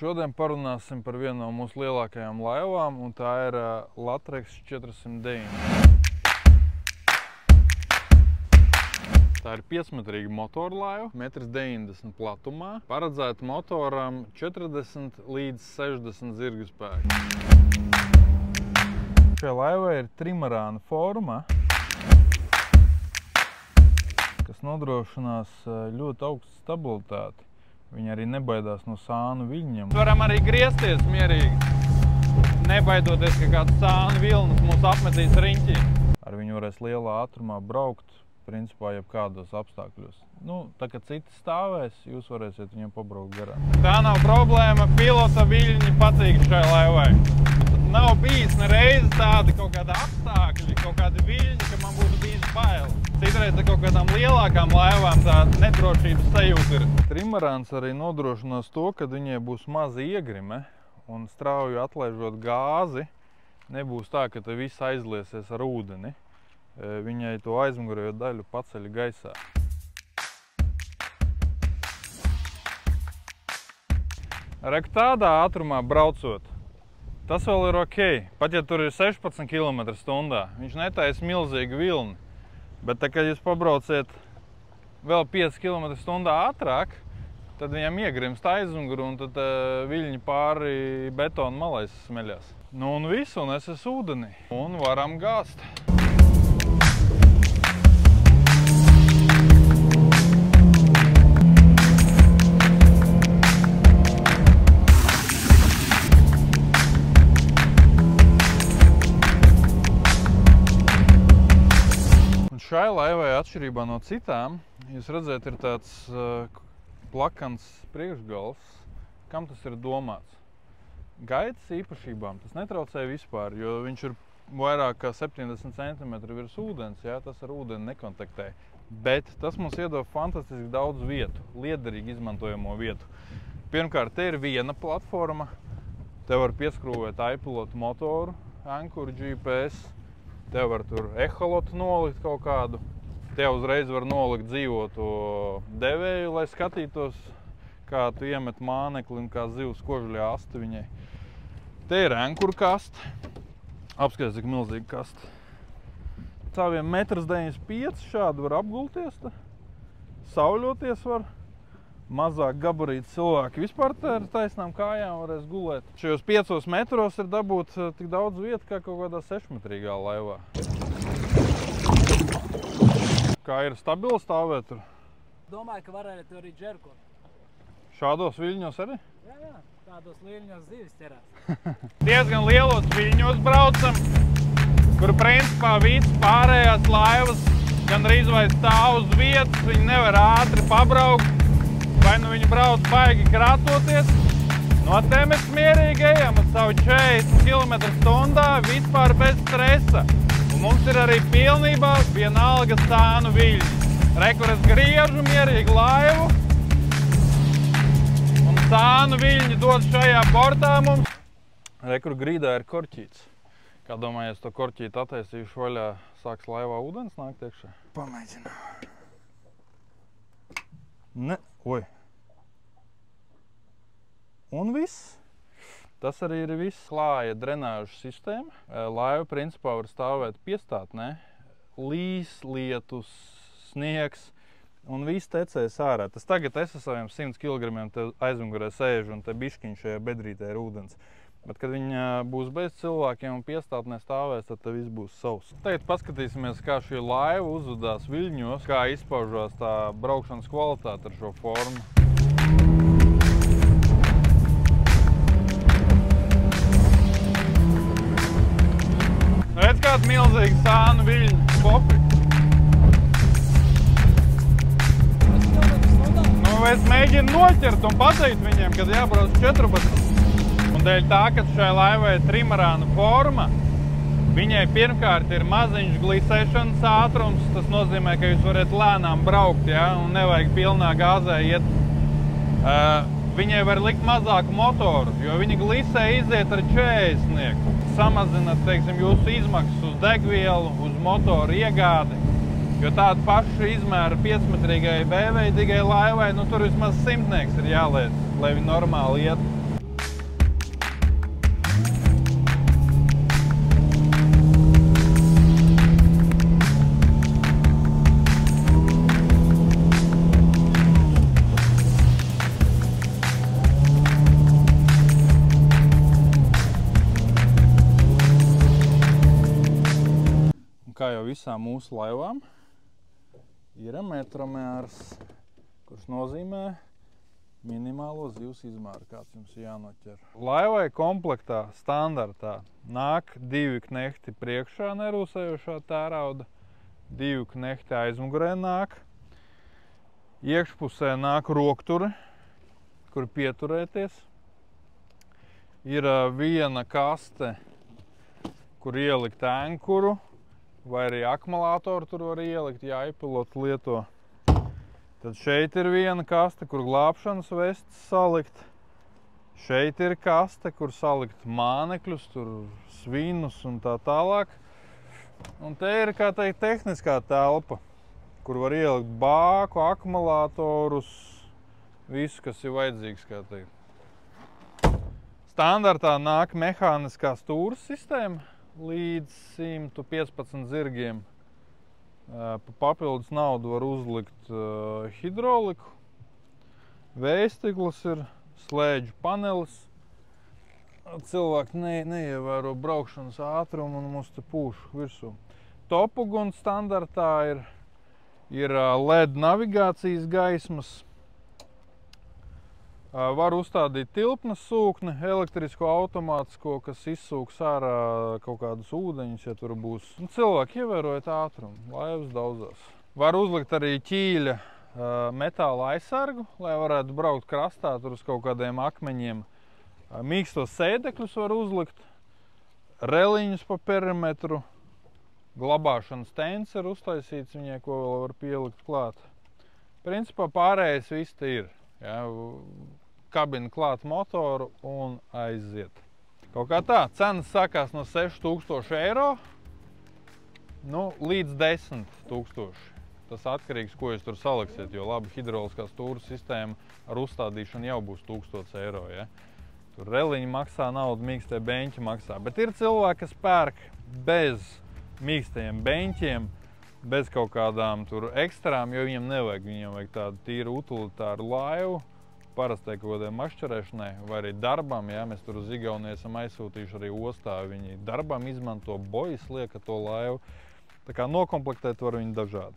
Šodien parunāsim par vienu no mūsu lielākajām laivām, un tā ir Latrex 409. Tā ir 5-metrīga motorlaiva, 1,90 m platumā, paredzēta motoram 40 līdz 60 zirgu spēku. Šajā laivai ir trimarāna forma, kas nodrošinās ļoti augstu stabilitāti. Viņi arī nebaidās no sānu viļņiem. Varam arī griezties mierīgi, nebaidoties, ka kāds sānu vilnis mūs apmetīs riņķī. Ar viņu varēs lielā ātrumā braukt, principā, jebkādos apstākļos. Tā kā citi stāvēs, jūs varēsiet viņiem pabraukt garām. Tā nav problēma, pilota viļņi patīk šai laivai. Nav bijis nereiz tādi kaut kādi apstākļi, kaut kādi viļņi, ka man būtu bijis bail. Citreiz ar kaut kādām lielākām laivām tāda nedrošības sajūta ir. Trimarāns arī nodrošinās to, ka viņai būs maza iegrime un strauji atlaižot gāzi, nebūs tā, ka te viss aizliesies ar ūdeni. Viņai to aizmugurējo daļu paceļ gaisā. Reku tādā ātrumā braucot, tas vēl ir ok. Pat ja tur ir 16 km/h, viņš netaisa milzīgu vilni. Bet tā, kad jūs pabrauciet vēl 5 km/h ātrāk, tad viņam iegrimst aizmuguru un tad viļņi pāri betona malai smeļās. Un viss, un es esmu ūdenī. Un varam gāzt. Šai laivai, atšķirībā no citām, jūs redzēt, ir tāds plakans priekšgals. Kam tas ir domāts? Gaitas īpašībām tas netraucē vispār, jo viņš ir vairāk kā 70 cm virs ūdens, tas ar ūdeni nekontaktē. Bet tas mums iedod fantastiski daudz vietu, liederīgi izmantojamo vietu. Pirmkārt, te ir viena platforma, te var pieskrūvēt iPilotu motoru, ankuru, GPS. Te var tur eholotu nolikt kaut kādu. Te uzreiz var nolikt dzīvoto devēju, lai skatītos, kā tu iemet mānekli un kā zivs kožļā asti viņai. Te ir ankuru kaste. Apskaties, cik milzīga kaste. Saviem 1,95 m šādi var apgulties. Sauļoties var. Mazāk gabarīti cilvēki vispār ar taisnām kājām varēs gulēt. Šajos 5 metros ir dabūt tik daudz vietu, kā kaut kādā 6-metrīgā laivā. Kā ir stabili stāvēt tur? Domāju, ka varētu arī džerkot. Šādos viļņos arī? Jā, tādos viļņos zivis ķerās. Diezgan lielos viļņos braucam, kur principā viss pārējās laivas gandrīz vai stāv uz vietas, viņi nevar ātri pabraukt. Vai nu viņi brauc baigi krātoties, no te mēs mierīgi ejam ar savu 40 km/h vispār bez stresa. Un mums ir arī pilnībā vienalga sānu viļņi. Rekur es griežu mierīgi laivu, un sānu viļņi dod šajā bortā mums. Rekur grīdā ir korķīts. Kā domājies, to korķīti attaisīšu vaļā, sāks laivā ūdens nākt iekšā? Pamēģinām. Oi. Un viss. Tas arī ir viss. Klāja drenāžu sistēma. Laiva principā var stāvēt piestātnē. Līs, lietus, sniegs un viss tecēs ārā. Tas tagad es ar saviem 100 kg te aizmugurē sēžu un te biškiņ šajā bedrītē ir ūdens. Bet, kad viņa būs bez cilvēkiem un piestātnē stāvēs, tad te viss būs savs. Tagad paskatīsimies, kā šī laiva uzvedās viļņos, kā izpaužās tā braukšanas kvalitāte ar šo formu. Redz, kāds milzīgs sānu viļņu popi. Es mēģinu noķert un pateikt viņiem, kad jābrauc 14. Un dēļ tā, ka šai laivai ir trimarāna forma, viņai pirmkārt ir maziņš glisēšanas ātrums. Tas nozīmē, ka jūs varat lēnām braukt, un nevajag pilnā gāzē iet. Viņai var likt mazāku motoru, jo viņa glisē iziet ar 40. Samazināt, teiksim, jūsu izmaksas uz degvielu, uz motoru iegādi. Jo tāda paša izmēra 5-metrīgai B-veidīgai laivai, tur vismaz 100 ir jāliec, lai viņi normāli iet. visām mūsu laivām ir metromērs, kurš nozīmē minimālo zivs izmēru, kāds jums jānoķer. Laivai komplektā standartā nāk 2 knehti priekšā nerūsējošā tērauda, 2 knehti aizmugurē nāk, iekšpusē nāk rokturi, kur pieturēties. Ir viena kaste, kur ielikt ēnkuru, vai arī akumulātoru tur var ielikt, ja ipilots lieto. Tad šeit ir viena kaste, kur glābšanas vestes salikt. Šeit ir kaste, kur salikt mānekļus, tur svinus un tā tālāk. Un te ir, kā teikt, tehniskā telpa, kur var ielikt bāku, akumulātorus, visu, kas ir vajadzīgs, kā teikt. Standartā nāk mehāniskā stūra sistēma līdz 115 zirgiem. Pa papildus naudu var uzlikt hidroliku, vējstikls ir, slēdžu panelis. Cilvēki neievēro braukšanas ātrumu un mums te pūš virsū. Topuguns standartā ir LED navigācijas gaismas. Var uzstādīt tilpnes sūkni, elektrisko automātisko, kas izsūks ārā kaut kādus ūdeņus, ja tur būs. Cilvēki ievērojot ātrumu, laivas daudzās. Var uzlikt arī ķīļa metāla aizsargu, lai varētu braukt krastā tur uz kaut kādiem akmeņiem. Mīkstos sēdekļus var uzlikt, reliņus pa perimetru, glabāšanas tents ir uztaisīts viņai, ko vēl var pielikt klāt. Principā pārējais viss te ir. Ja, kabina klāt motoru un aiziet. Kaut kā tā, cenas sākās no 6000 eiro līdz 10 000. Tas atkarīgs, ko jūs tur saliksiet, jo labi hidroliskā stūra sistēma ar uzstādīšanu jau būs 1000 eiro. Ja? Tur reliņi maksā naudu, mīkstie beņķi maksā. Bet ir cilvēki, kas pērk bez mīkstajiem beņķiem, bez kaut kādām tur ekstrām, jo viņiem nevajag. Viņiem vajag tādu tīru utilitāru laivu, parastai kaut kādai mašķerēšanai vai arī darbam. Ja? Mēs tur uz Igauniju esam aizsūtījuši arī ostā. Viņi darbam izmanto bojas, lieka to laivu. Tā kā nokomplektēt var viņu dažādi.